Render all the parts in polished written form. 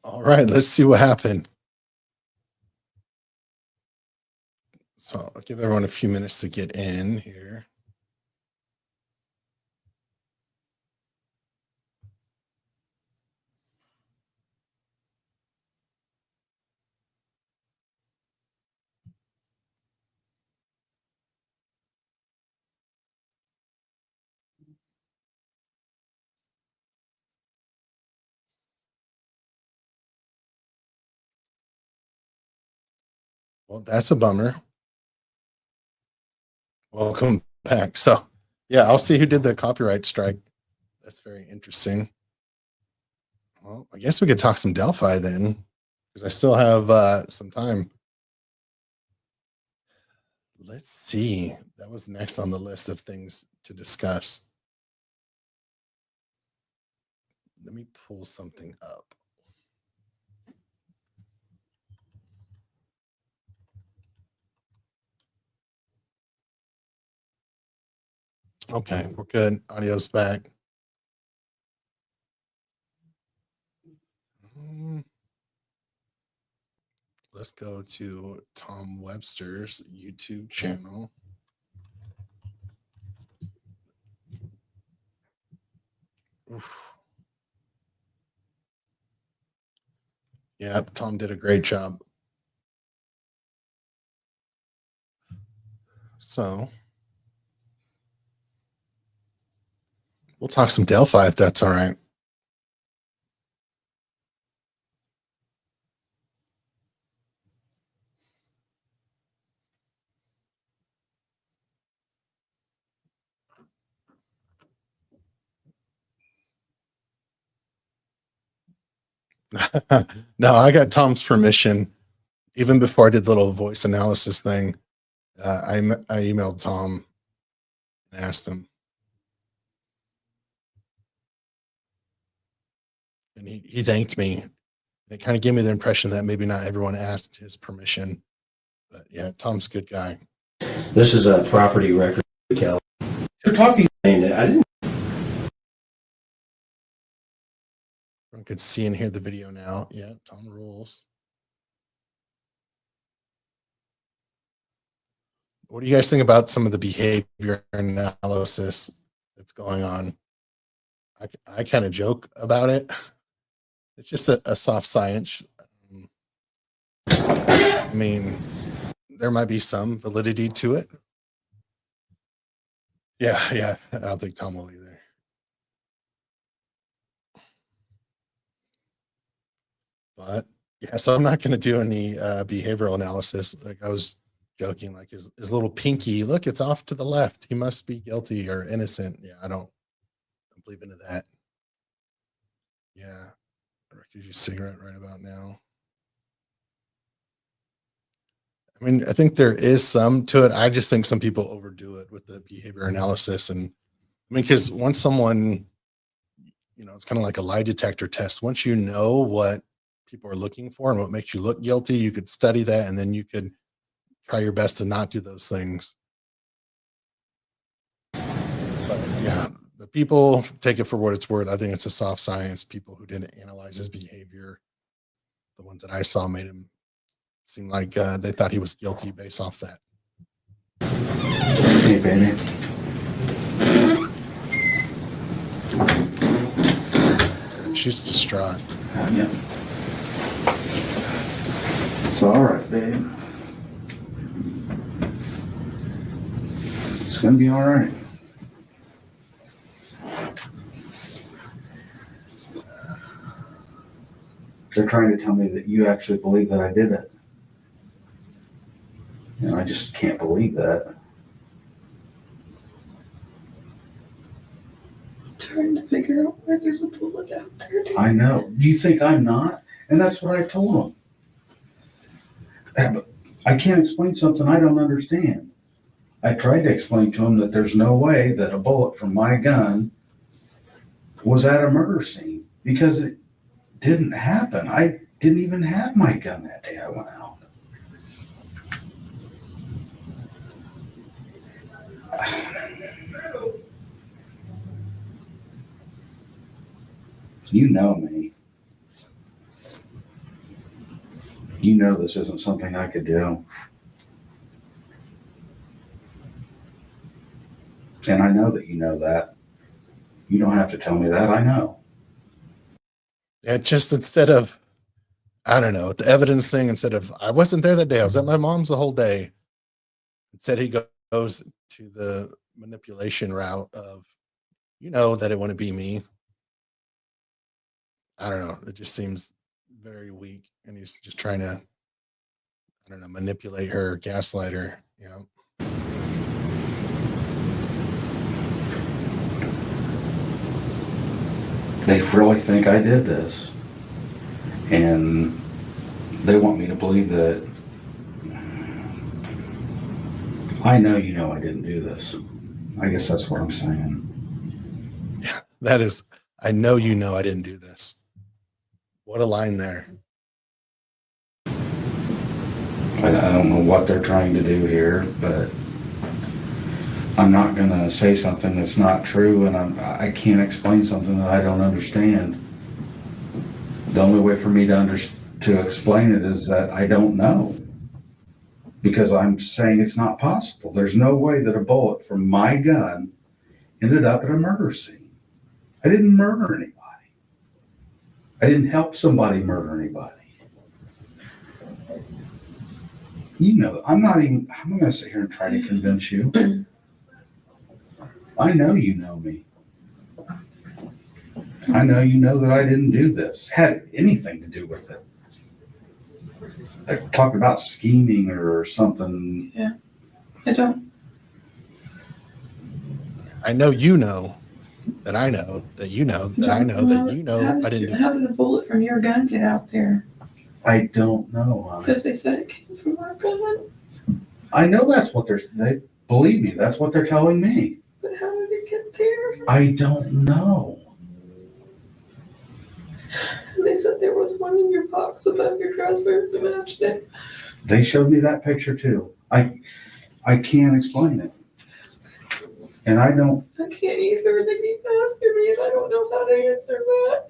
All right, let's see what happened. So I'll give everyone a few minutes to get in here. Well, that's a bummer. Welcome back. So, yeah, I'll see who did the copyright strike. That's very interesting. Well, I guess we could talk some Delphi then, because I still have some time. Let's see. That was next on the list of things to discuss. Let me pull something up. Okay, we're good. Audio's back. Let's go to Tom Webster's YouTube channel. Oof. Yeah, Tom did a great job. So we'll talk some Delphi if that's all right. No, I got Tom's permission. Even before I did the little voice analysis thing, I emailed Tom and asked him. And he thanked me. It kind of gave me the impression that maybe not everyone asked his permission. But yeah, Tom's a good guy. This is a property record, Cal. You're talking. I didn't. Everyone could see and hear the video now. Yeah, Tom rules. What do you guys think about some of the behavior analysis that's going on? I kind of joke about it. It's just a soft science. I mean, there might be some validity to it. Yeah. I don't think Tom will either. But yeah, so I'm not going to do any behavioral analysis. Like I was joking, like his little pinky, look, it's off to the left. He must be guilty or innocent. Yeah, I don't believe into that. Yeah, I could use cigarette right about now. I mean, I think there is some to it. I just think some people overdo it with the behavior analysis. And I mean, because once someone, it's kind of like a lie detector test. Once you know what people are looking for and what makes you look guilty, you could study that and then you could try your best to not do those things. But yeah, the people take it for what it's worth. I think it's a soft science. People who didn't analyze his behavior, the ones that I saw made him seem like they thought he was guilty based off that. Hey, baby. She's distraught. Yeah. It's all right, babe. It's gonna be all right. They're trying to tell me that you actually believe that I did it. And I just can't believe that. Trying to figure out where there's a bullet out there. Dude. I know. Do you think I'm not? And that's what I told them. I can't explain something I don't understand. I tried to explain to them that there's no way that a bullet from my gun was at a murder scene because it didn't happen. I didn't even have my gun that day I went out. You know me. You know this isn't something I could do. And I know that you know that. You don't have to tell me that, I know. Yeah, just instead of, I don't know, the evidence thing, instead of, I wasn't there that day, I was at my mom's the whole day. Instead, he goes to the manipulation route of, you know, that it wouldn't be me. I don't know. It just seems very weak. And he's just trying to, I don't know, manipulate her, gaslight her, you know. They really think I did this. And they want me to believe that I know you know I didn't do this. I guess that's what I'm saying. Yeah, that is, I know you know I didn't do this. What a line there. I don't know what they're trying to do here, but I'm not going to say something that's not true, and I can't explain something that I don't understand. The only way for me to explain it is that I don't know, because I'm saying it's not possible. There's no way that a bullet from my gun ended up at a murder scene. I didn't murder anybody. I didn't help somebody murder anybody. You know, I'm not going to sit here and try to convince you. I know you know me. I know you know that I didn't do this, had anything to do with it. Like, talk about scheming or something. Yeah, I don't. I know you know that I know that you know that I know that you know I didn't do it. How did a bullet from your gun get out there? I don't know. Because they said it came from our gun. I know that's what they believe me. That's what they're telling me. But how did it get there? I don't know. And they said there was one in your box above your dresser that matched it. They showed me that picture too. I can't explain it. And I don't. I can't either. They keep asking me, and I don't know how to answer that.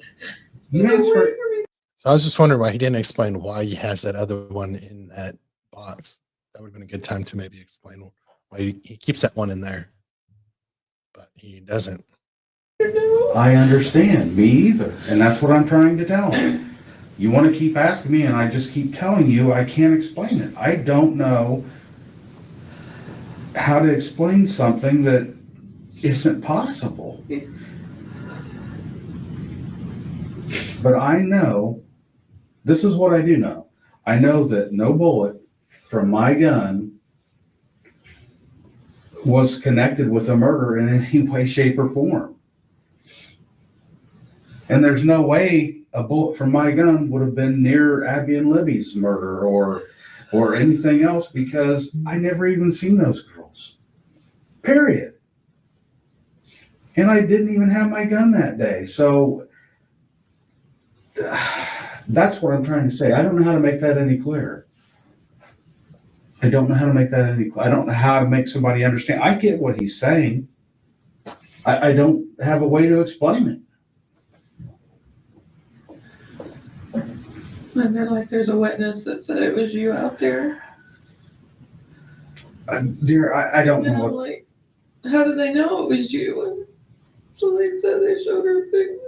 You answer it. So I was just wondering why he didn't explain why he has that other one in that box. That would have been a good time to maybe explain why he keeps that one in there, but he doesn't. I understand. Me either. And that's what I'm trying to tell him. You want to keep asking me, and I just keep telling you I can't explain it. I don't know how to explain something that isn't possible. But I know, this is what I do know. I know that no bullet from my gun was connected with a murder in any way, shape, or form. And there's no way a bullet from my gun would have been near Abby and Libby's murder or anything else, because I never even seen those girls. Period. And I didn't even have my gun that day. So that's what I'm trying to say. I don't know how to make that any clearer. I don't know how to make that any clearer. I don't know how to make somebody understand. I get what he's saying. I don't have a way to explain it. And they're like, there's a witness that said it was you out there. Dear, I don't And know I'm what. like, how did they know it was you? And so they said they showed her a picture.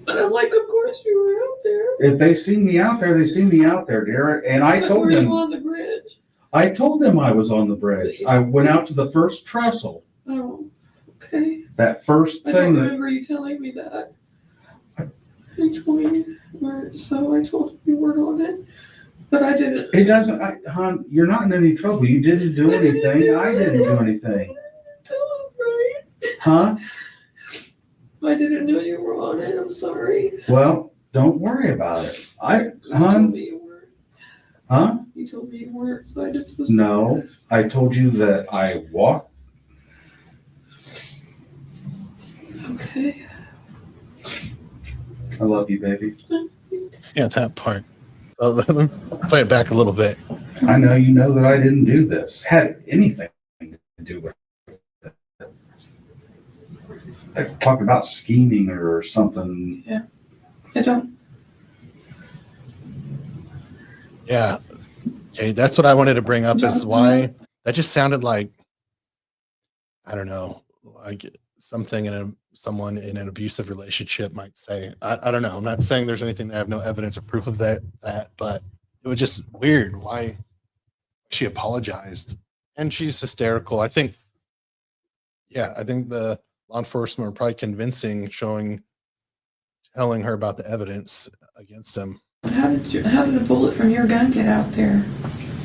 And I'm like, of course you were out there. If they see me out there, they see me out there, dear. And I But told were you them. on the bridge? I told them I was on the bridge. I went out to the first trestle. Oh, okay. That first I thing don't that. remember you telling me that. You told me you weren't, so I told you weren't on it. But I didn't. It doesn't, hon, you're not in any trouble. You didn't do anything. I didn't do anything. Right. Huh? I didn't know you were on it. I'm sorry. Well, don't worry about it. You told Hon, me you weren't. huh? You told me you weren't, so I just was. No, I told you that I walked. Okay. I love you, baby. Yeah, that part. So let me play it back a little bit. I know you know that I didn't do this. Had anything to do with it. Like, talk about scheming or something. I don't. Yeah. Okay, that's what I wanted to bring up is why that just sounded like, I don't know, like something someone in an abusive relationship might say. I don't know. I'm not saying there's anything that I have no evidence or proof of that, but it was just weird why she apologized. And she's hysterical. I think the law enforcement were probably convincing, telling her about the evidence against him. How did a bullet from your gun get out there?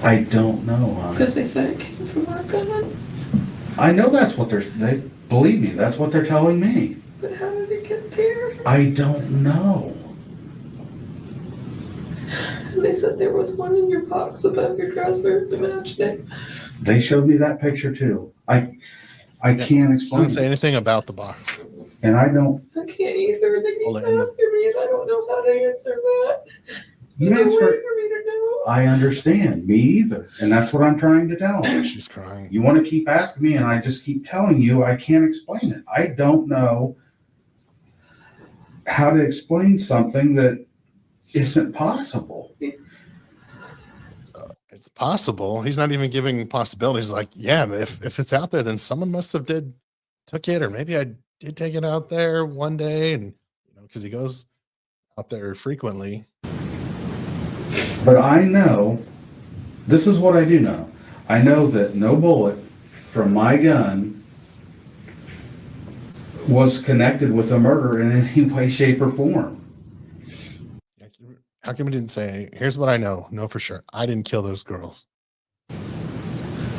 I don't know. Because they said it came from our gun. I know that's what they believe me. That's what they're telling me. But how did it get there? I don't know. They said there was one in your box above your dresser that matched it. They showed me that picture too. I can't explain. Doesn't say anything about the box. And I don't. I can't either. They keep Well, asking me, and I don't know how to answer that. You There's no answer. way for me to know. I understand. Me either. And that's what I'm trying to tell her. She's crying. You want to keep asking me, and I just keep telling you I can't explain it. I don't know how to explain something that isn't possible. So it's possible. He's not even giving possibilities. Like, yeah, but if it's out there, then someone must have took it, or maybe I did take it out there one day, and because he goes out there frequently. But I know, this is what I do know. I know that no bullet from my gun was connected with a murder in any way, shape, or form. How come he didn't say, here's what I know for sure. I didn't kill those girls.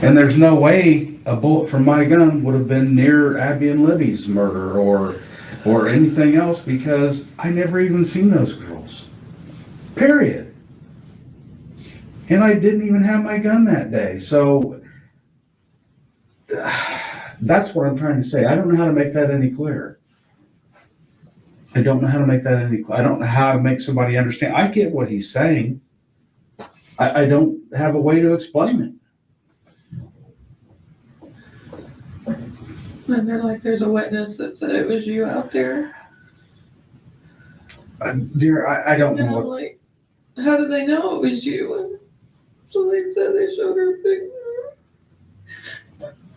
And there's no way a bullet from my gun would have been near Abby and Libby's murder or anything else, because I never even seen those girls. Period. And I didn't even have my gun that day. So that's what I'm trying to say. I don't know how to make that any clearer. I don't know how to make that any clearer. I don't know how to make somebody understand. I get what he's saying. I don't have a way to explain it. And they're like, there's a witness that said it was you out there. Dear, I don't And know I'm what. like, how did they know it was you? And so they said they showed her a picture.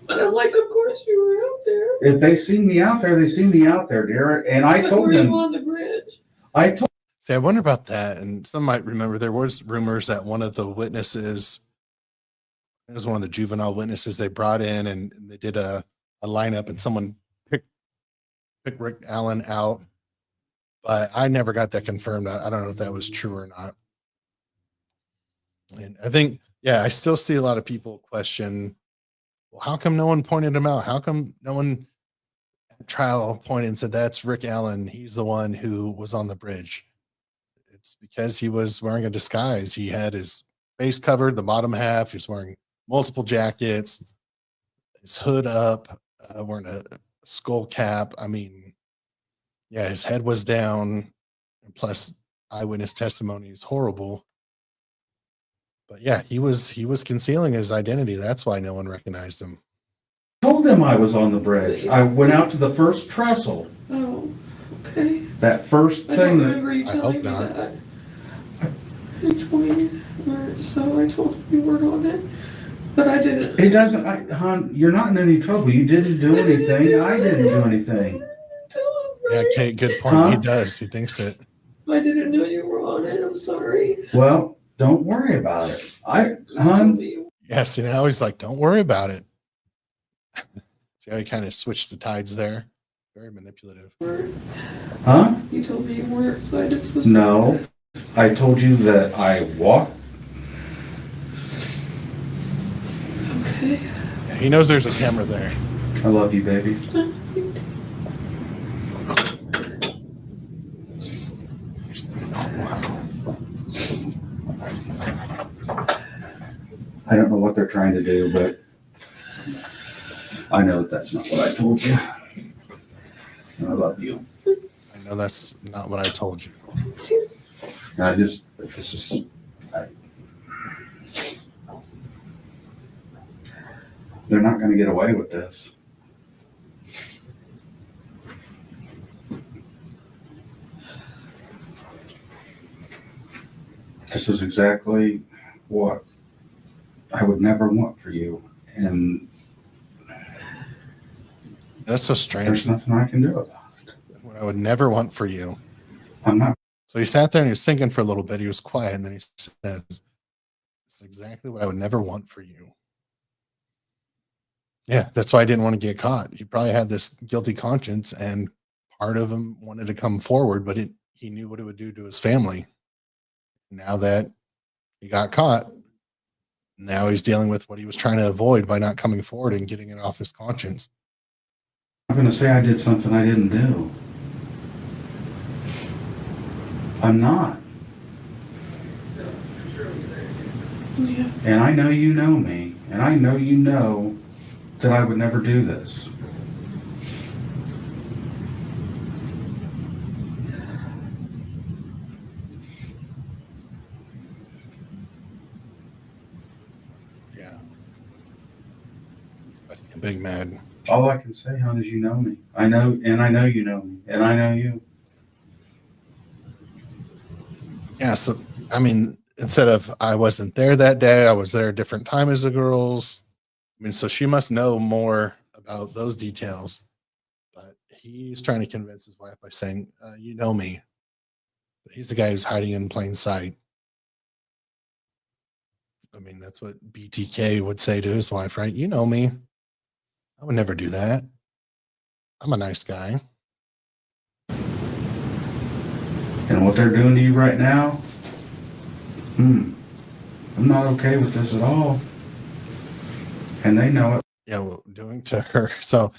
And I'm like, of course you were out there. If they see me out there, they see me out there, dear. And I But told were them. you on the bridge? I told. See, I wonder about that. And some might remember there was rumors that one of the witnesses, it was one of the juvenile witnesses they brought in, and they did a lineup, and someone picked Rick Allen out. But I never got that confirmed. I don't know if that was true or not. And I think, I still see a lot of people question, well, how come no one pointed him out? How come no one at trial pointed and said, that's Rick Allen? He's the one who was on the bridge. It's because he was wearing a disguise. He had his face covered, the bottom half. He was wearing multiple jackets, his hood up, wearing a skull cap. I mean, his head was down. And plus, eyewitness testimony is horrible. But he was concealing his identity. That's why no one recognized him. Told them I was on the bridge. I went out to the first trestle. Oh, okay. That first I thing don't that. remember you I telling hope me not. that. You told me, so I told him you weren't on it. But I didn't. It doesn't, hon, you're not in any trouble. You didn't do anything. I didn't do anything. Yeah, Kate, good point. Huh? He does. He thinks it. I didn't know you were on it. I'm sorry. Well, don't worry about it. You told Hon, me you Yeah, see, now he's like, don't worry about it. See how he kind of switched the tides there? Very manipulative. weren't. huh? You told me you weren't, so I just was. No. I told you that I walked. Okay. Yeah, he knows there's a camera there. I love you, baby. Oh, wow. I don't know what they're trying to do, but I know that that's not what I told you. And I love you. I know that's not what I told you. And it's just, they're not going to get away with this. This is exactly what I would never want for you. And That's so strange. there's nothing I can do about it. What I would never want for you. I'm not. So he sat there and he was thinking for a little bit. He was quiet, and then he says, "It's exactly what I would never want for you." Yeah, that's why I didn't want to get caught. He probably had this guilty conscience, and part of him wanted to come forward, but he knew what it would do to his family. Now that he got caught, now he's dealing with what he was trying to avoid by not coming forward and getting it off his conscience. I'm going to say I did something I didn't do. I'm not. Yeah. And I know you know me, and I know you know that I would never do this. Yeah. That's a big mad. All I can say, hon, is you know me. I know, and I know you know me, and I know you. Yeah, so I mean, instead of I wasn't there that day, I was there a different time as the girls. I mean, so she must know more about those details. But he's trying to convince his wife by saying, "You know me." But he's the guy who's hiding in plain sight. I mean, that's what BTK would say to his wife, right? You know me. I would never do that. I'm a nice guy. And what they're doing to you right now, I'm not okay with this at all. And they know it. Yeah, well, doing to her. So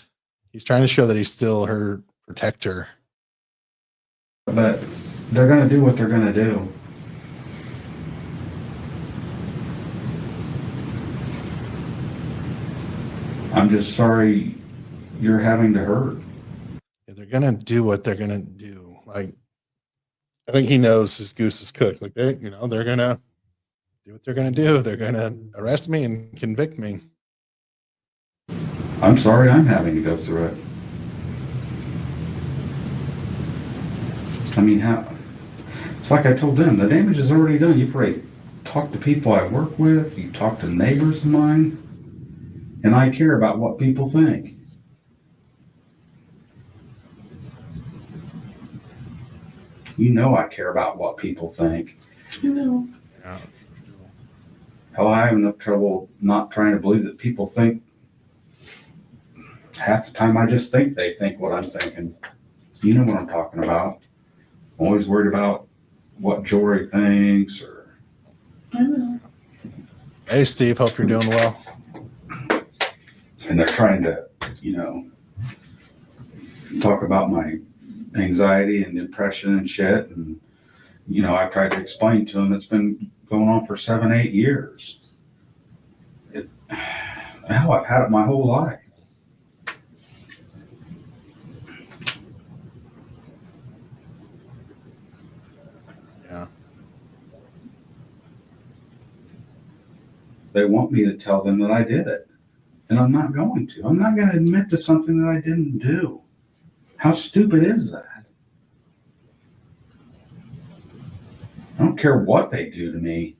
he's trying to show that he's still her protector. But they're going to do what they're going to do. I'm just sorry you're having to hurt. Yeah, they're gonna do what they're gonna do. Like, I think he knows his goose is cooked. Like they're gonna do what they're gonna do. They're gonna arrest me and convict me. I'm sorry I'm having to go through it. I mean, how? It's like I told them, the damage is already done. You've already talked to people I work with. You talked to neighbors of mine. And I care about what people think. You know I care about what people think. You know. Yeah. Hell, I have enough trouble not trying to believe that people think. Half the time I just think they think what I'm thinking. You know what I'm talking about. I'm always worried about what Jory thinks or. I know. Hey, Steve. Hope you're doing well. And they're trying to, talk about my anxiety and depression and shit. And, I tried to explain to them it's been going on for 7-8 years. Hell, I've had it my whole life. Yeah. They want me to tell them that I did it. And I'm not going to. I'm not going to admit to something that I didn't do. How stupid is that? I don't care what they do to me.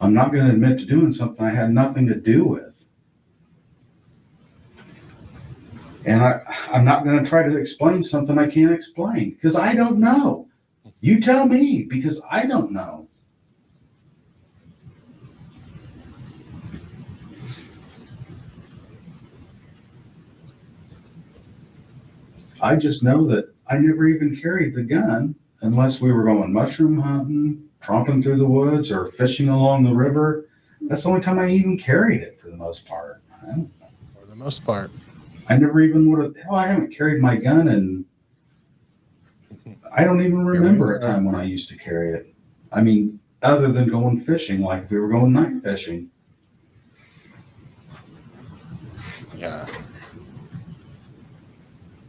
I'm not going to admit to doing something I had nothing to do with. And I'm not going to try to explain something I can't explain because I don't know. You tell me because I don't know. I just know that I never even carried the gun unless we were going mushroom hunting, tromping through the woods, or fishing along the river. That's the only time I even carried it for the most part. For the most part. I never even would have. Hell, I haven't carried my gun, and I don't even remember a time when I used to carry it. I mean, other than going fishing, like if we were going night fishing. Yeah.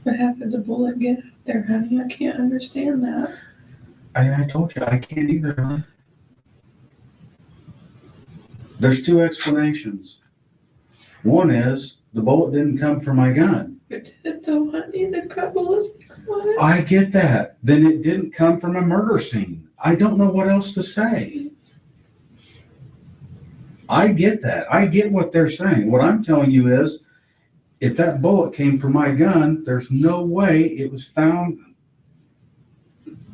But how did the bullet get out there, honey? I can't understand that. I told you, I can't either. Huh? There's two explanations. One is the bullet didn't come from my gun. But did it though, honey? The cut ballistics on it? I get that. Then it didn't come from a murder scene. I don't know what else to say. I get that. I get what they're saying. What I'm telling you is, if that bullet came from my gun, there's no way it was found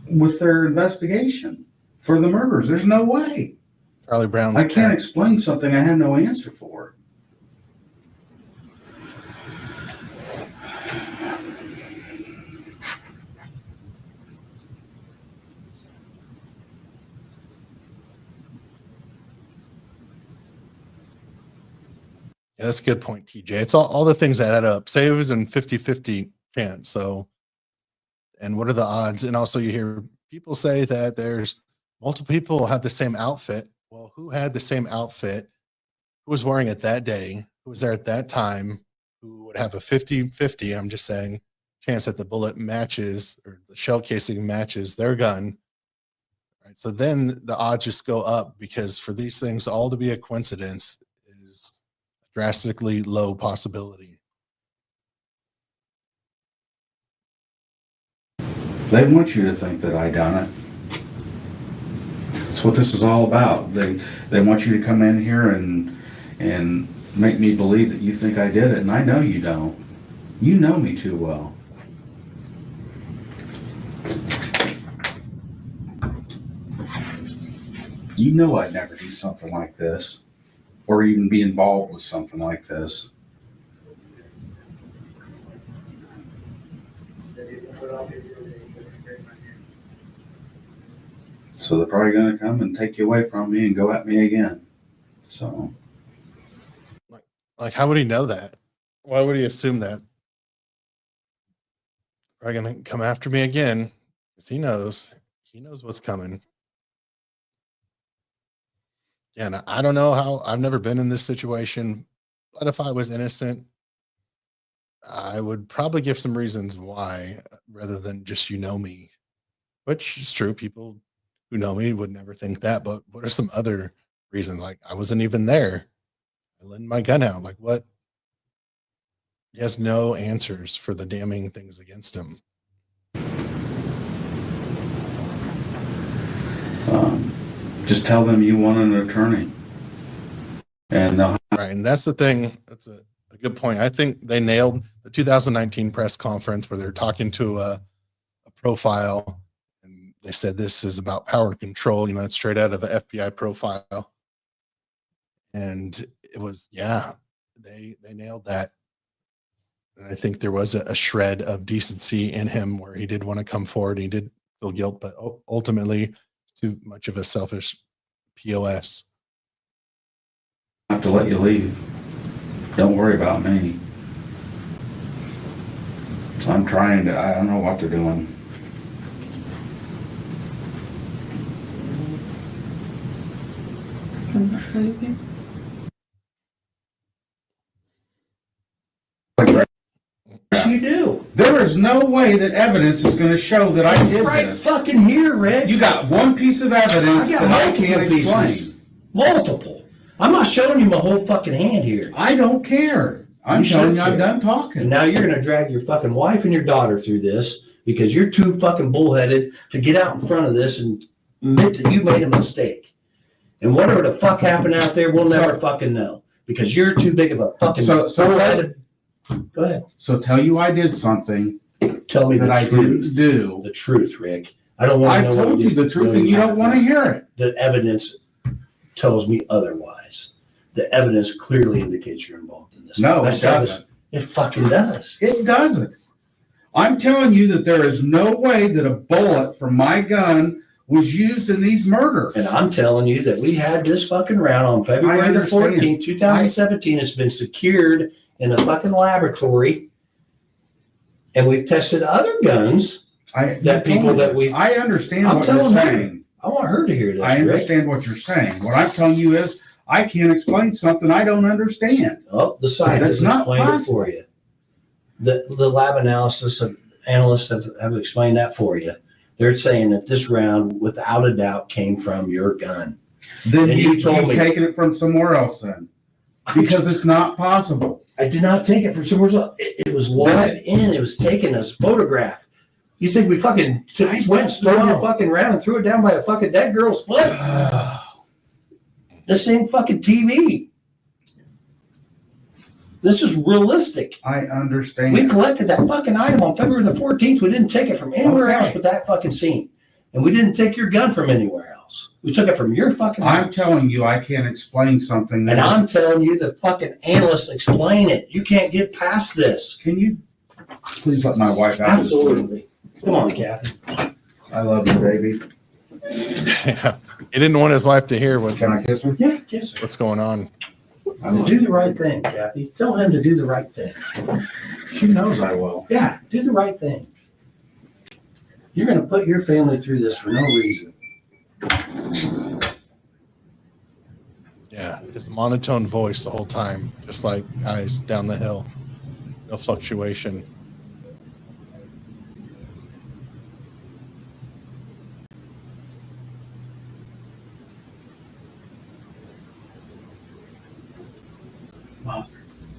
with their investigation for the murders. There's no way. Charlie Brown's I can't parents. explain something I have no answer for. Yeah, that's a good point, TJ. It's all the things that add up. Say it was in 50-50 chance. So, and what are the odds? And also you hear people say that there's multiple people have the same outfit. Well, who had the same outfit? Who was wearing it that day? Who was there at that time? Who would have a 50-50, I'm just saying, chance that the bullet matches or the shell casing matches their gun. Right. So then the odds just go up, because for these things all to be a coincidence is a drastically low possibility. They want you to think that I done it. That's what this is all about. They want you to come in here and make me believe that you think I did it, and I know you don't. You know me too well. You know I'd never do something like this, or even be involved with something like this. So they're probably gonna come and take you away from me and go at me again. So, Like, how would he know that? Why would he assume that? They're going to come after me again, because he knows what's coming. Yeah, and I don't know how. I've never been in this situation, but if I was innocent, I would probably give some reasons why, rather than just me, which is true. People who know me would never think that. But what are some other reasons? Like, I wasn't even there. I lent my gun out. Like, what? He has no answers for the damning things against him. just tell them you want an attorney. And they'll Right. And that's the thing. That's a good point. I think they nailed the 2019 press conference where they're talking to a profile, and they said this is about power and control. It's straight out of an FBI profile. And it was, they nailed that. And I think there was a shred of decency in him where he did want to come forward. He did feel guilt, but ultimately too much of a selfish POS. have to let you leave. Don't worry about me. I'm trying to, I don't know what they're doing. Yes, you do. There is no way that evidence is going to show that I did Right this. fucking here, Red. You got one piece of evidence I got that I multiple can't pieces. explain. Multiple. I'm not showing you my whole fucking hand here. I don't care. I'm You telling should you, I'm care. done talking. And now you're gonna drag your fucking wife and your daughter through this because you're too fucking bullheaded to get out in front of this and admit that you made a mistake. And whatever the fuck happened out there, we'll never fucking know because you're too big of a fucking bullheaded. Go ahead. So tell you I did something Tell me that the I truth. didn't do. The truth, Rick. I don't want to I've know. told you the truth and you don't want to hear it. The evidence tells me otherwise. The evidence clearly indicates you're involved in this. No, I it said this- doesn't. It fucking does. It doesn't. I'm telling you that there is no way that a bullet from my gun was used in these murders. And I'm telling you that we had this fucking round on February the understand. 14th, 2017. It's been secured in a fucking laboratory. And we've tested other guns. I understand I'm what you're telling her. saying. I want her to hear this, I Rick. understand what you're saying. What I'm telling you is I can't explain something I don't understand. Oh, the scientists That's not explained it possible. for you. The lab analysts have explained that for you. They're saying that this round, without a doubt, came from your gun. Then And you've you told me- taken it from somewhere else then. Because it's not possible. I did not take it from somewhere else. It was logged in. It was taken as photograph. You think we fucking went, stole your fucking round and threw it down by a fucking dead girl's foot? This ain't fucking TV. This is realistic. I understand. We collected that fucking item on February the 14th. We didn't take it from anywhere else but that fucking scene. And we didn't take your gun from anywhere else. We took it from your fucking house. I'm telling you, I can't explain something. And I'm telling you, the fucking analysts explain it. You can't get past this. Can you please let my wife out? Absolutely. Come on, Kathy. I love you, baby. Yeah. He didn't want his wife to hear Can I kiss her? Yeah, kiss her. what's going on. Do the right thing, Kathy. Tell him to do the right thing. She knows I will. Yeah, do the right thing. You're going to put your family through this for no reason. Yeah, his monotone voice the whole time, just like guys down the hill. No fluctuation.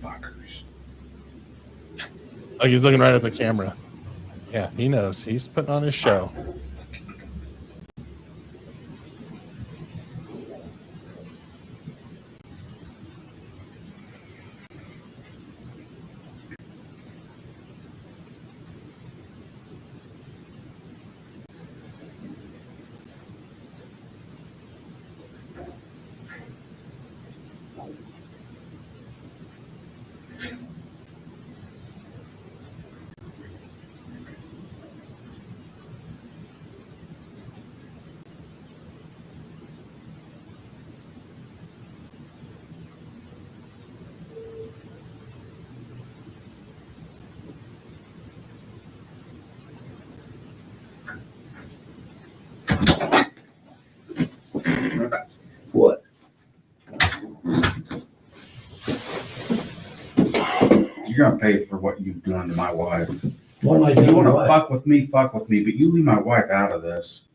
Fuckers. Oh, he's looking right at the camera. Yeah, he knows. He's putting on his show. What? You're gonna pay for what you've done to my wife. What am I You doing? wanna What? fuck with me, but you leave my wife out of this.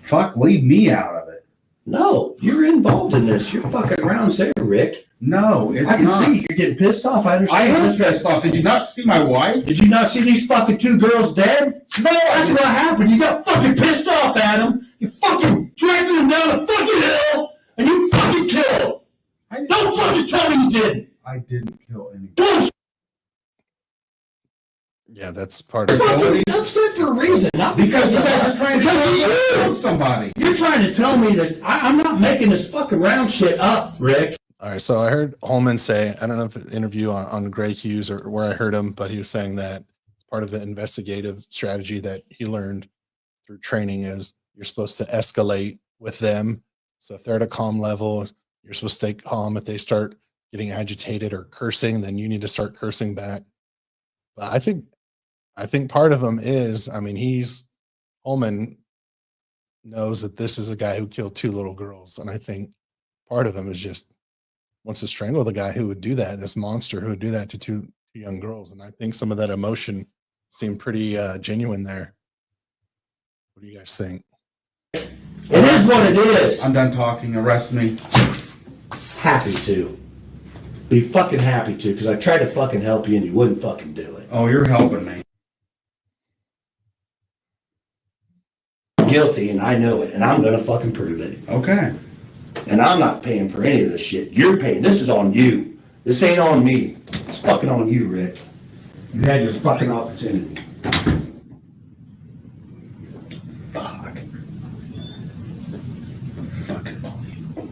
Fuck, leave me out of it. No, you're involved in this. You're fucking around there, Rick. No, it's I can not. see you're getting pissed off. I I understand. am pissed off. Did you not see my wife? Did you not see these fucking two girls dead? No, that's what happened. You got fucking pissed off at them. You fucking dragging them down a fucking hill, and you fucking killed them. Don't fucking tell me you didn't. I didn't kill anybody. Bullshit. Yeah, that's part of Fucking upset for a reason, not Because because you of guys us. are trying to Because of you. kill somebody. You're trying to tell me that I'm not making this fucking round shit up, Rick. All right, so I heard Holman say, I don't know if it's an interview on Gray Hughes or where I heard him, but he was saying that it's part of the investigative strategy that he learned through training is you're supposed to escalate with them. So if they're at a calm level, you're supposed to stay calm. If they start getting agitated or cursing, then you need to start cursing back. But I think part of him is, I mean, Holman knows that this is a guy who killed two little girls. And I think part of him is just wants to strangle the guy who would do that, this monster who would do that to two young girls. And I think some of that emotion seemed pretty genuine there. What do you guys think? It is what it is. I'm done talking. Arrest me. Happy to. Be fucking happy to, because I tried to fucking help you and you wouldn't fucking do it. Oh, you're helping me. Guilty, and I know it, and I'm gonna fucking prove it. Okay. And I'm not paying for any of this shit. You're paying. This is on you. This ain't on me. It's fucking on you, Rick. You had your fucking opportunity. Fuck. Fucking bully.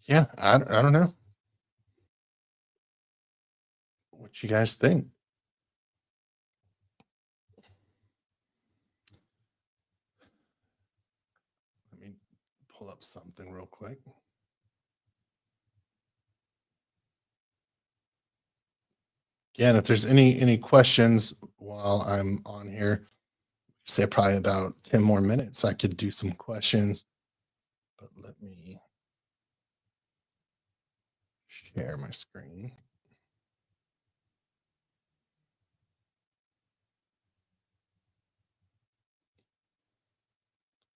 Yeah, I don't know. What you guys think? Let me pull up something real quick. Again, if there's any questions while I'm on here, say probably about 10 more minutes, I could do some questions. But let me share my screen.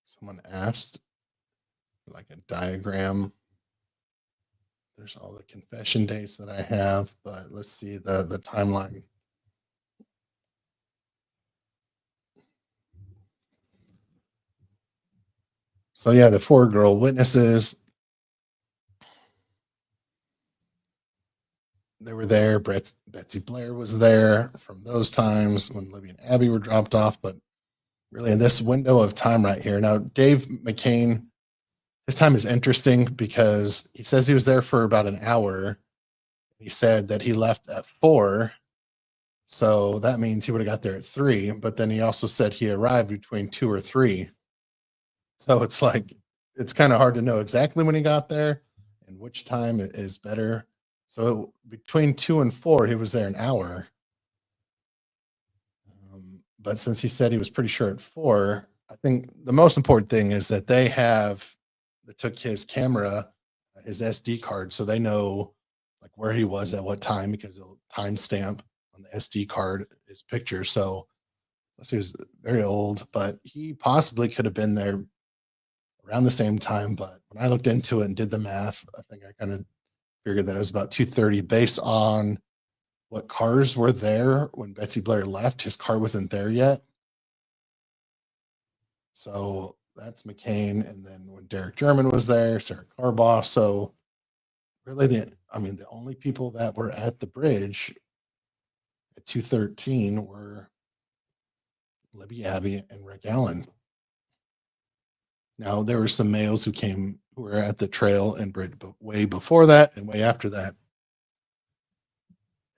Someone asked like a diagram there's all the confession dates that I have, but let's see the timeline. So yeah, the 4 girl witnesses, they were there. Betsy Blair was there from those times when Libby and Abby were dropped off, but really in this window of time right here. Now, Dave McCain, his time is interesting because he says he was there for about an hour. He said that he left at 4. So that means he would have got there at 3, but then he also said he arrived between 2 or 3. So it's like, it's kind of hard to know exactly when he got there and which time is better. So between 2 and 4, he was there an hour. But since he said he was pretty sure at 4, I think the most important thing is that they took his camera, his SD card, so they know like where he was at what time because it'll timestamp on the SD card his picture. So he was very old, but he possibly could have been there around the same time. But when I looked into it and did the math, I think I kind of figured that it was about 2:30 based on what cars were there when Betsy Blair left. His car wasn't there yet. So that's McCain. And then when Derek German was there, Sarah Carbaugh. So really the only people that were at the bridge at 2:13 were Libby, Abby, and Rick Allen. Now there were some males who were at the trail and bridge way before that and way after that.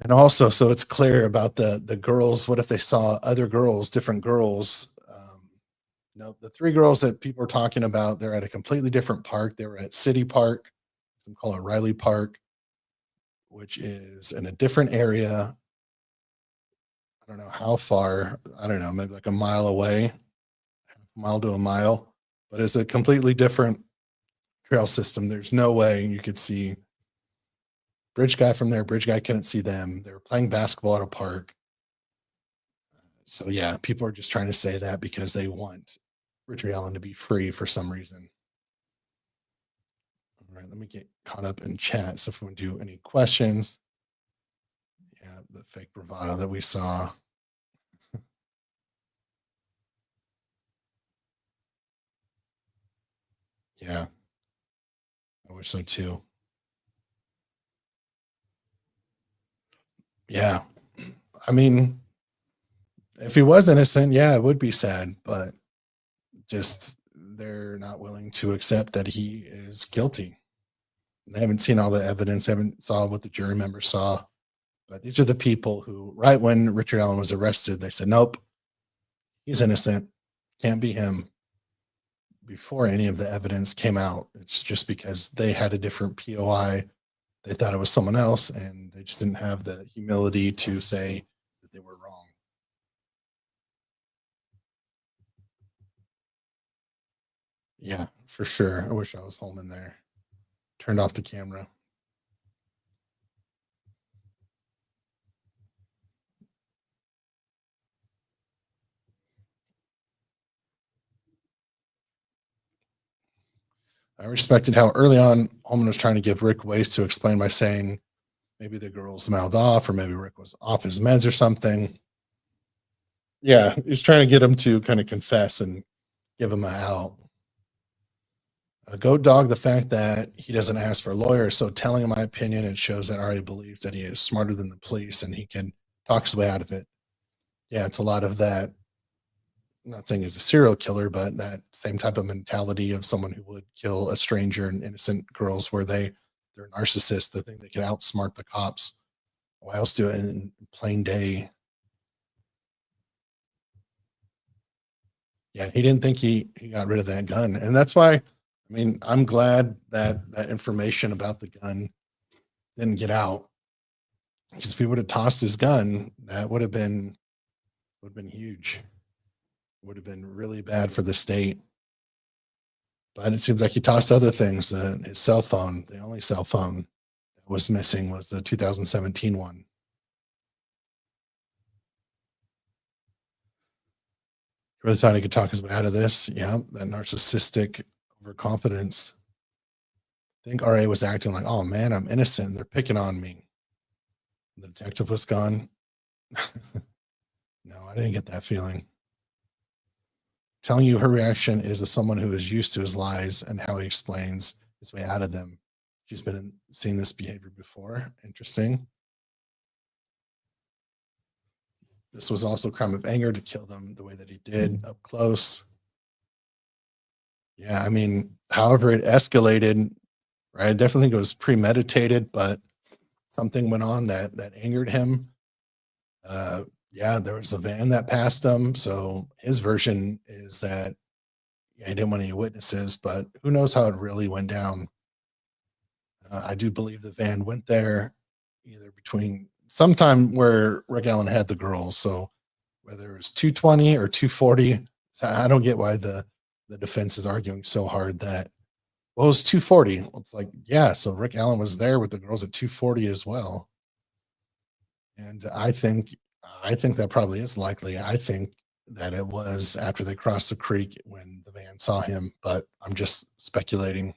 And also, so it's clear about the girls. What if they saw other girls, different girls? No, the 3 girls that people are talking about, they're at a completely different park. They were at City Park, some call it Riley Park, which is in a different area. I don't know how far. I don't know, maybe like a mile away, half a mile to a mile, but it's a completely different trail system. There's no way you could see bridge guy from there. Bridge guy couldn't see them. They were playing basketball at a park. So yeah, people are just trying to say that because they want Richard Allen to be free for some reason. All right, let me get caught up in chat. So if we want to do any questions, yeah, the fake bravado that we saw. Yeah, I wish so too. Yeah, I mean, if he was innocent, yeah, it would be sad, but just they're not willing to accept that he is guilty. They haven't seen all the evidence, haven't saw what the jury members saw. But these are the people who, right when Richard Allen was arrested, they said, nope, he's innocent. Can't be him. Before any of the evidence came out, it's just because they had a different POI. They thought it was someone else, and they just didn't have the humility to say that they were wrong. Yeah, for sure. I wish I was home in there. Turned off the camera. I respected how early on Holman was trying to give Rick ways to explain by saying maybe the girls mouthed off or maybe Rick was off his meds or something. Yeah, he was trying to get him to kind of confess and give him an out. Goat dog, the fact that he doesn't ask for a lawyer is so telling in my opinion. It shows that Ari believes that he is smarter than the police and he can talk his way out of it. Yeah, it's a lot of that. I'm not saying he's a serial killer, but that same type of mentality of someone who would kill a stranger and innocent girls where they're narcissists. They think they can outsmart the cops. Why else do it in plain day? Yeah, he didn't think he got rid of that gun. And that's why, I mean, I'm glad that that information about the gun didn't get out. Because if he would have tossed his gun, that would have been huge. Would have been really bad for the state. But it seems like he tossed other things. His cell phone, the only cell phone that was missing was the 2017 one. Really thought he could talk his way out of this. Yeah, that narcissistic overconfidence. think RA was acting like, oh man, I'm innocent. They're picking on me. The detective was gone. No, I didn't get that feeling. Telling you her reaction is as someone who is used to his lies and how he explains his way out of them. She's been seeing this behavior before. Interesting. This was also a crime of anger to kill them the way that he did up close. Yeah, I mean, however it escalated, right? I definitely think it was premeditated, but something went on that angered him. Yeah, there was a van that passed him. So his version is that yeah, he didn't want any witnesses, but who knows how it really went down. I do believe the van went there either between sometime where Rick Allen had the girls. So whether it was 220 or 240, I don't get why the defense is arguing so hard that, well, it was 240. It's like, yeah, so Rick Allen was there with the girls at 240 as well. And I think that probably is likely. I think that it was after they crossed the creek when the van saw him, but I'm just speculating.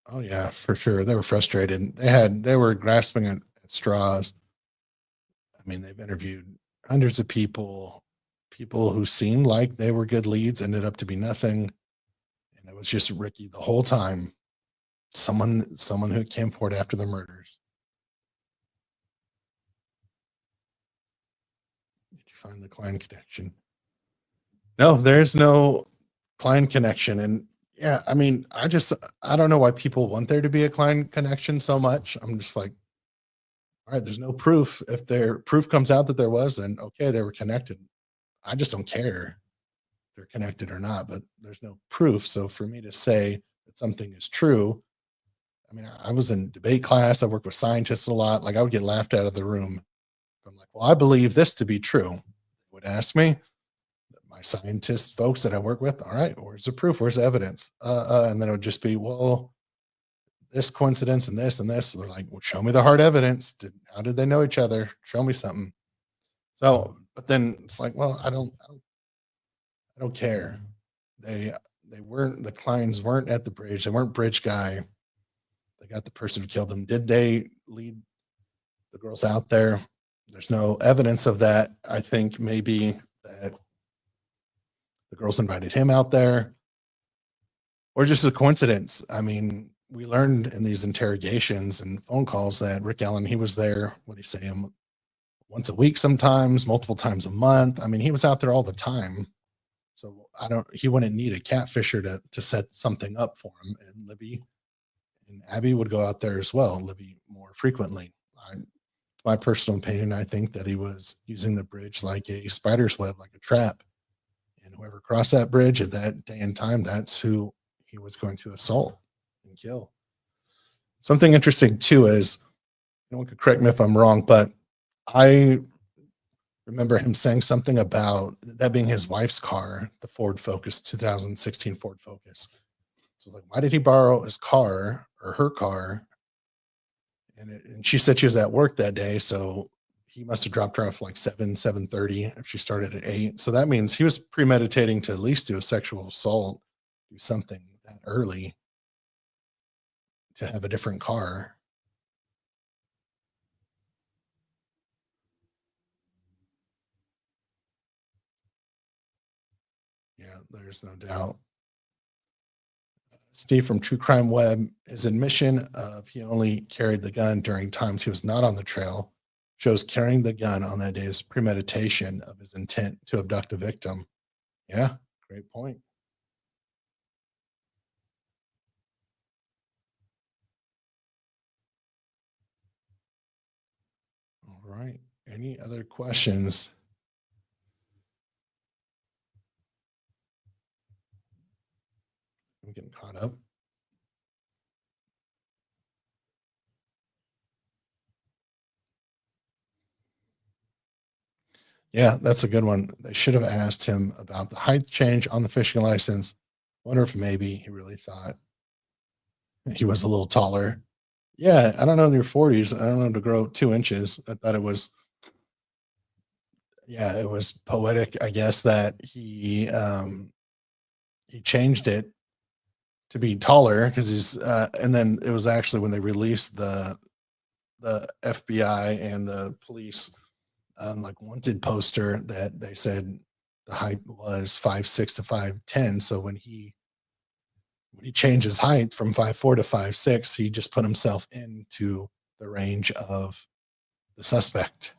Oh yeah, for sure. They were frustrated. They were grasping at straws. I mean, they've interviewed hundreds of people, people who seemed like they were good leads ended up to be nothing. And it was just Ricky the whole time. Someone who came forward after the murders. Did you find the client connection? No, there's no client connection. And yeah, I mean, I don't know why people want there to be a client connection so much. I'm just like, all right, there's no proof. If their proof comes out that there was, then okay, they were connected. I just don't care if they're connected or not, but there's no proof. So for me to say that something is true, I mean, I was in debate class. I worked with scientists a lot. Like I would get laughed out of the room. I'm like, well, I believe this to be true. They would ask me, my scientist folks that I work with, all right, where's the proof? Where's the evidence? And then it would just be, well, this coincidence and this and this. They're like, well, show me the hard evidence. How did they know each other? Show me something. So, but then it's like, well, I don't care. They weren't, the clients weren't at the bridge. They weren't bridge guy. They got the person who killed them. Did they lead the girls out there? There's no evidence of that. I think maybe that the girls invited him out there, or just a coincidence. I mean, we learned in these interrogations and phone calls that Rick Allen, he was there, what do you say, him once a week, sometimes multiple times a month. I mean, he was out there all the time. So he wouldn't need a catfisher to set something up for him. And Libby and Abby would go out there as well, Libby more frequently. My personal opinion, I think that he was using the bridge like a spider's web, like a trap. And whoever crossed that bridge at that day and time, that's who he was going to assault and kill. Something interesting too is, no one could correct me if I'm wrong, but I remember him saying something about that being his wife's car, the Ford Focus, 2016 Ford Focus. So I was like, why did he borrow his car or her car? And she said she was at work that day, so he must have dropped her off like 7:30 if she started at 8. So that means he was premeditating to at least do a sexual assault, do something that early to have a different car. Yeah, there's no doubt. Steve from True Crime Web, his admission of he only carried the gun during times he was not on the trail shows carrying the gun on that day is premeditation of his intent to abduct a victim. Yeah, great point. All right. Any other questions? I'm getting caught up. Yeah, that's a good one. They should have asked him about the height change on the fishing license. Wonder if maybe he really thought he was a little taller. Yeah, I don't know in your 40s. I don't know to grow 2 inches. I thought it was yeah, it was poetic, I guess, that he changed it to be taller because he's and then it was actually when they released the FBI and the police like wanted poster that they said the height was 5'6" to 5'10". So when he changed his height from 5'4" to 5'6", he just put himself into the range of the suspect.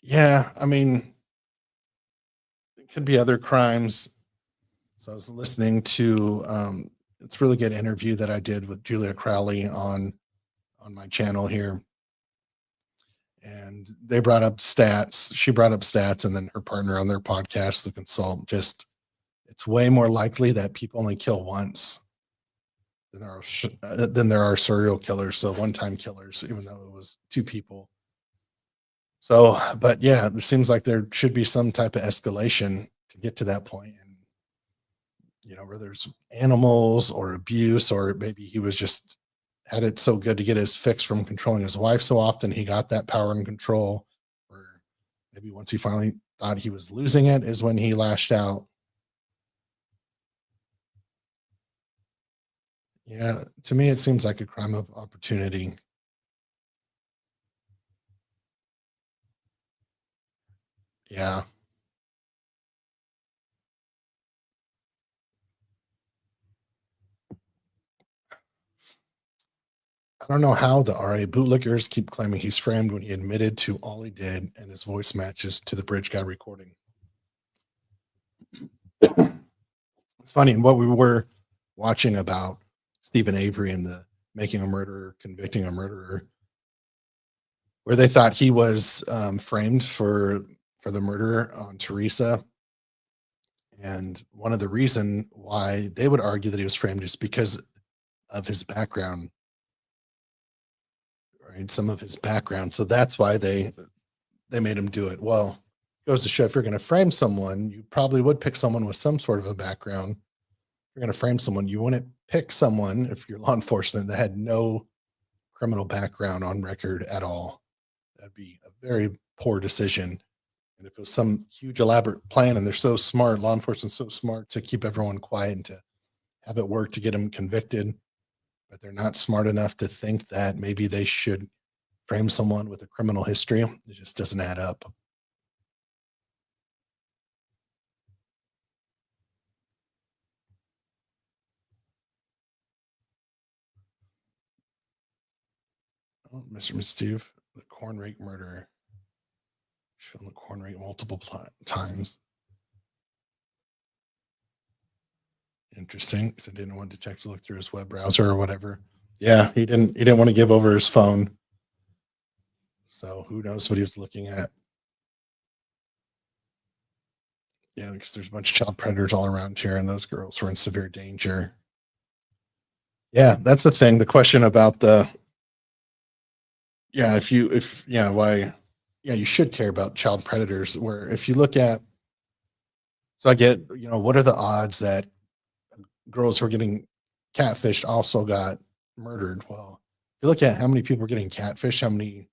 Yeah, I mean, it could be other crimes. So I was listening to it's a really good interview that I did with Julia Crowley on my channel here. And they brought up stats. She brought up stats, and then her partner on their podcast, the consultant, just it's way more likely that people only kill once than there are serial killers. So one-time killers, even though it was two people. So, but yeah, it seems like there should be some type of escalation to get to that point. And where there's animals or abuse, or maybe he was just had it so good to get his fix from controlling his wife so often he got that power and control. Or maybe once he finally thought he was losing it is when he lashed out. Yeah, to me, it seems like a crime of opportunity. Yeah. I don't know how the RA bootlickers keep claiming he's framed when he admitted to all he did and his voice matches to the bridge guy recording. It's funny. What we were watching about Stephen Avery and the making a murderer, convicting a murderer, where they thought he was framed for the murder on Teresa. And one of the reason why they would argue that he was framed is because of his background, right? Some of his background. So that's why they made him do it. Well, it goes to show if you're going to frame someone, you probably would pick someone with some sort of a background. If you're going to frame someone, you wouldn't pick someone, if you're law enforcement, that had no criminal background on record at all. That'd be a very poor decision. And if it was some huge elaborate plan and they're so smart, law enforcement's so smart to keep everyone quiet and to have it work to get them convicted, but they're not smart enough to think that maybe they should frame someone with a criminal history. It just doesn't add up. Oh, Mr. Steve, the corn rake murderer. Shown the corn rake multiple times. Interesting. So didn't want detectives to look through his web browser or whatever. Yeah, he didn't want to give over his phone. So who knows what he was looking at. Yeah, because there's a bunch of child predators all around here, and those girls were in severe danger. Yeah, that's the thing. The question about you should care about child predators. Where if you look at, so I get, what are the odds that girls who are getting catfished also got murdered? Well, if you look at how many people were getting catfished, how many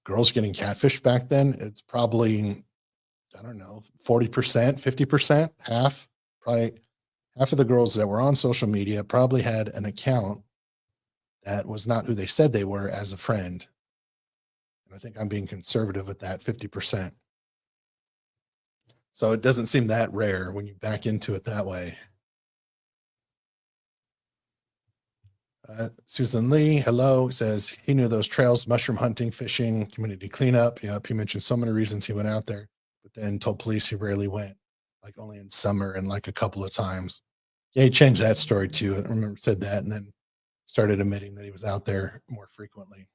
girls getting catfished back then, it's probably, I don't know, 40%, 50%, half, probably half of the girls that were on social media probably had an account that was not who they said they were as a friend. And I think I'm being conservative with that 50%. So it doesn't seem that rare when you back into it that way. Susan Lee, hello, says he knew those trails, mushroom hunting, fishing, community cleanup. Yep, he mentioned so many reasons he went out there, but then told police he rarely went, like only in summer and like a couple of times. Yeah, he changed that story too. I remember said that and then started admitting that he was out there more frequently.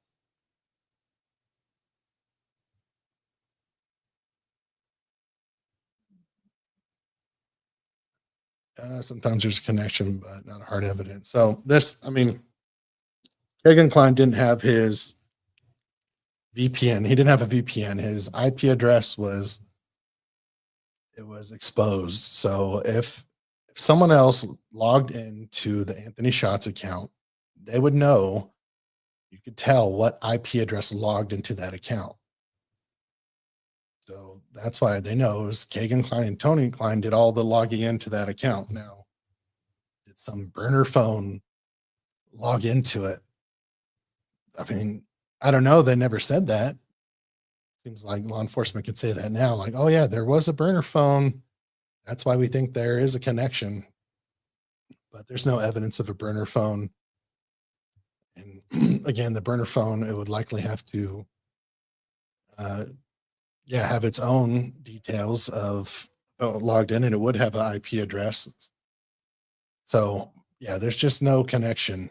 Sometimes there's a connection, but not hard evidence. So this, I mean, Kagan Klein didn't have his VPN. He didn't have a VPN. His IP address was exposed. So if someone else logged into the Anthony Shots account, they would know you could tell what IP address logged into that account. So that's why they know it was Kagan Klein and Tony Klein did all the logging into that account. Now, did some burner phone log into it? I mean, I don't know. They never said that. Seems like law enforcement could say that now, like, oh yeah, there was a burner phone. That's why we think there is a connection. But there's no evidence of a burner phone. And again, the burner phone, it would likely have to have its own details of logged in, and it would have an IP address. So yeah, there's just no connection.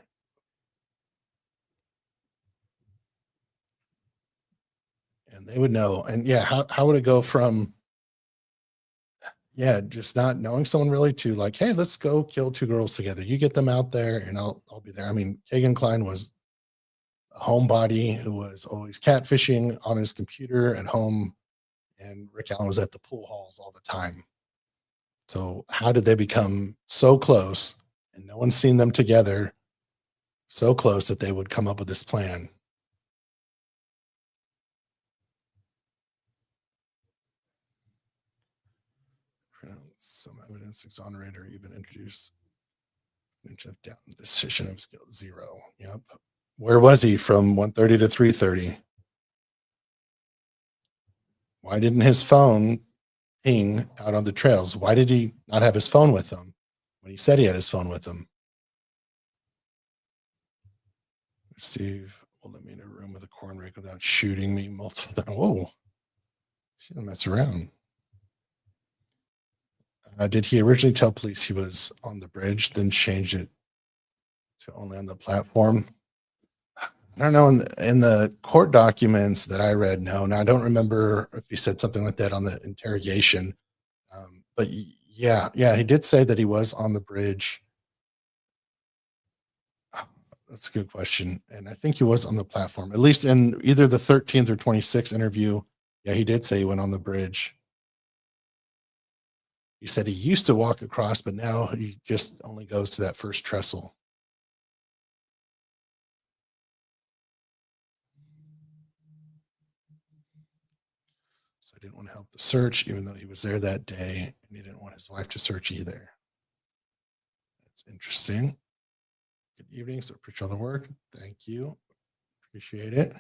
And they would know. And yeah, how would it go from just not knowing someone really to like, hey, let's go kill two girls together. You get them out there and I'll be there. I mean, Kagan Klein was a homebody who was always catfishing on his computer at home, and Rick Allen was at the pool halls all the time. So how did they become so close and no one's seen them together so close that they would come up with this plan? Some evidence exonerate or even introduce Jeff down the decision of skill 0. Yep. Where was he from 1:30 to 3:30? Why didn't his phone ping out on the trails? Why did he not have his phone with him when he said he had his phone with him? Steve, well, let me in a room with a corn rake without shooting me multiple times. Whoa. She didn't mess around. Did he originally tell police he was on the bridge, then changed it to only on the platform? I don't know. In the court documents that I read, no. Now, I don't remember if he said something like that on the interrogation. But yeah, he did say that he was on the bridge. That's a good question. And I think he was on the platform, at least in either the 13th or 26th interview. Yeah, he did say he went on the bridge. He said he used to walk across, but now he just only goes to that first trestle. So I didn't want to help the search, even though he was there that day, and he didn't want his wife to search either. That's interesting. Good evening. So appreciate all the work. Thank you. Appreciate it.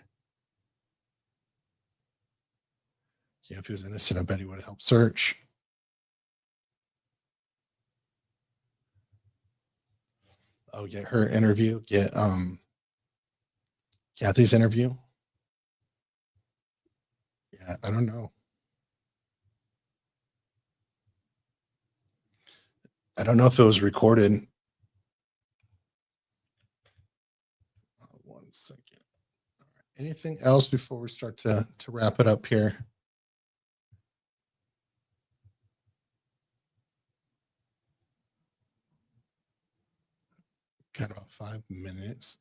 Yeah, if he was innocent, I bet he would have helped search. Oh, get her interview. Get Kathy's interview. Yeah, I don't know. I don't know if it was recorded. 1 second. All right. Anything else before we start to wrap it up here? Got about 5 minutes.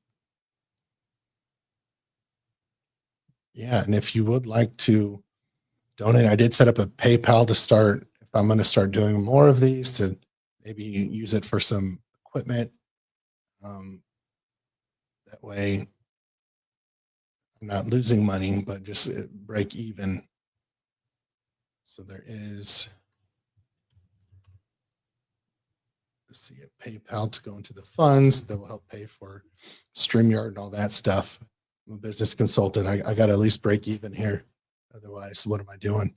Yeah, and if you would like to donate, I did set up a PayPal to start. If I'm going to start doing more of these, to maybe use it for some equipment. That way I'm not losing money, but just break even. So there is, let's see, a PayPal to go into the funds that will help pay for StreamYard and all that stuff. I'm a business consultant. I got to at least break even here. Otherwise, what am I doing?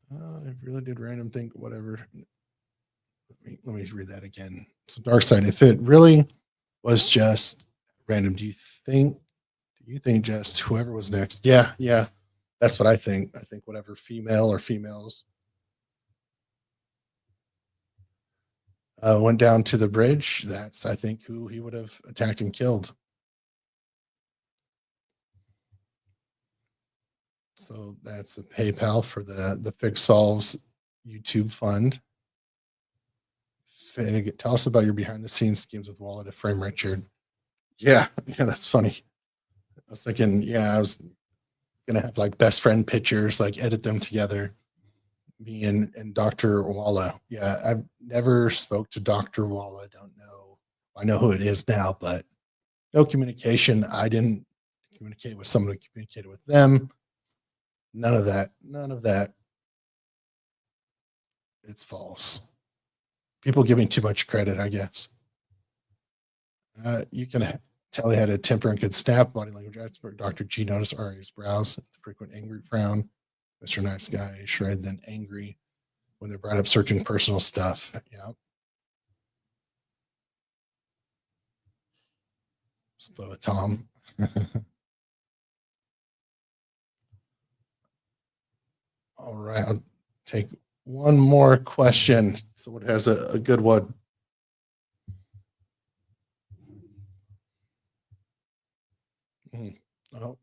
I really did random think, whatever. Let me read that again. So dark side, if it really was just random, do you think just whoever was next? Yeah. That's what I think. I think whatever female or females went down to the bridge, that's, I think, who he would have attacked and killed. So that's the PayPal for the Fig.Solves YouTube fund. Fig, tell us about your behind the scenes schemes with Wallet to frame Richard. Yeah, that's funny. I was thinking, I was gonna have like best friend pictures, like edit them together. Me and Dr. Walla. Yeah, I've never spoke to Dr. Walla. Don't know. I know who it is now, but No communication. I didn't communicate with someone who communicated with them. None of that. None of that. It's false. People giving too much credit, I guess. You can tell he had a temper and could snap. Body language expert Dr. G noticed RA's brows, the frequent angry frown. Mr. Nice Guy, shredded, then angry when they brought up searching personal stuff. Yeah. Split with Tom. All right. I'll take one more question. Someone has a good one. Oh,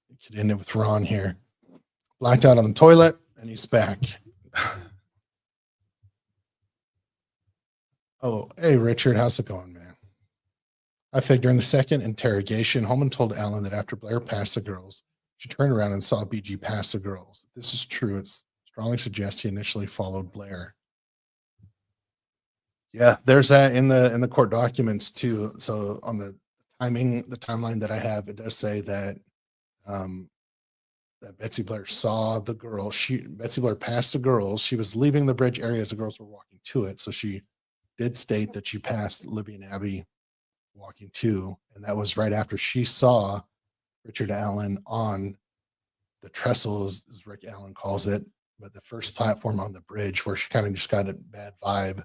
you could end it with Ron here. Blacked out on the toilet, and he's back. Oh, hey, Richard. How's it going, man? I figured during the second interrogation, Holman told Alan that after Blair passed the girls, she turned around and saw BG pass the girls. If this is true, it strongly suggests he initially followed Blair. Yeah, there's that in the court documents too. So on the timeline that I have, it does say that that Betsy Blair saw the girl. Betsy Blair passed the girls. She was leaving the bridge area as the girls were walking to it. So she did state that she passed Libby and Abby walking to, and that was right after she saw Richard Allen on the trestles, as Rick Allen calls it, but the first platform on the bridge where she kind of just got a bad vibe.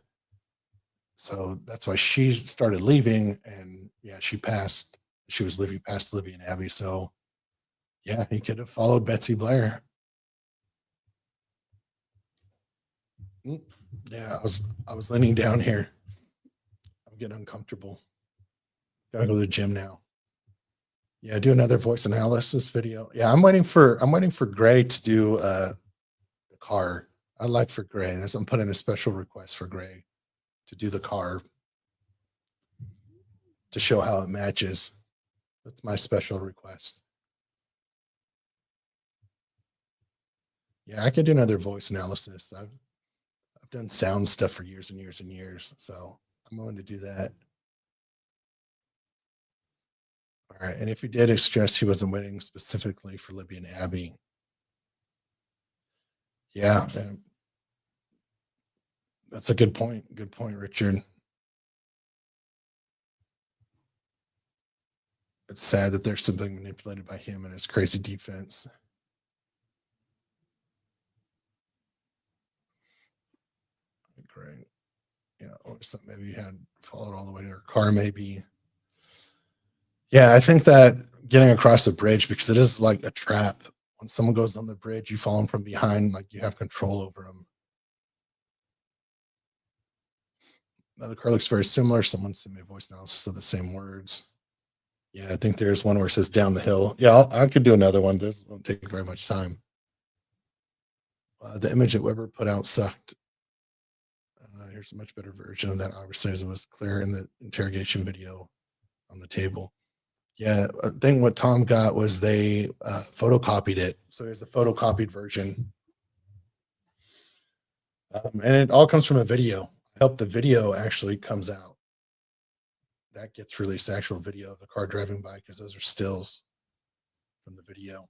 So that's why she started leaving, and yeah, she was leaving past Libby and Abby. So yeah, he could have followed Betsy Blair. Yeah, I was leaning down here. I'm getting uncomfortable. Gotta go to the gym now. Yeah, do another voice analysis video. Yeah, I'm waiting for Gray to do the car. I'd like for Gray. I'm putting a special request for Gray to do the car to show how it matches. That's my special request. Yeah, I could do another voice analysis. I've done sound stuff for years and years and years, so I'm willing to do that. All right, and if he did suggest he wasn't waiting specifically for Libby and Abby, yeah, that's a good point. Good point, Richard. It's sad that they're still being manipulated by him and his crazy defense. Great. Yeah, or something maybe he had followed all the way to her car, maybe. Yeah, I think that getting across the bridge, because it is like a trap. When someone goes on the bridge, you follow them from behind, like you have control over them. Now the car looks very similar. Someone sent me a voice analysis of the same words. Yeah, I think there's one where it says down the hill. Yeah, I could do another one. This won't take very much time. The image that Weber put out sucked. Here's a much better version of that, obviously, as it was clear in the interrogation video on the table. Yeah, I think what Tom got was they photocopied it. So here's a photocopied version. And it all comes from a video. I hope the video actually comes out. That gets released, actual video of the car driving by, because those are stills from the video.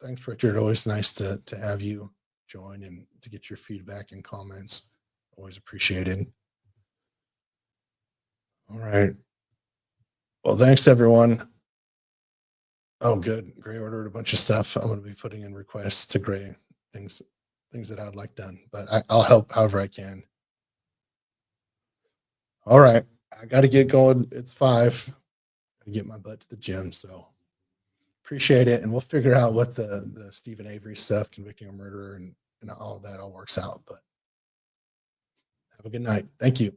Thanks, Richard. Always nice to have you join and to get your feedback and comments. Always appreciated. All right. Well, thanks, everyone. Oh, good. Gray ordered a bunch of stuff. I'm going to be putting in requests to Gray, things that I'd like done, but I'll help however I can. All right. I got to get going. It's 5. Got to get my butt to the gym. So appreciate it. And we'll figure out what the Stephen Avery stuff, convicting a murderer and all of that all works out. But have a good night. Thank you.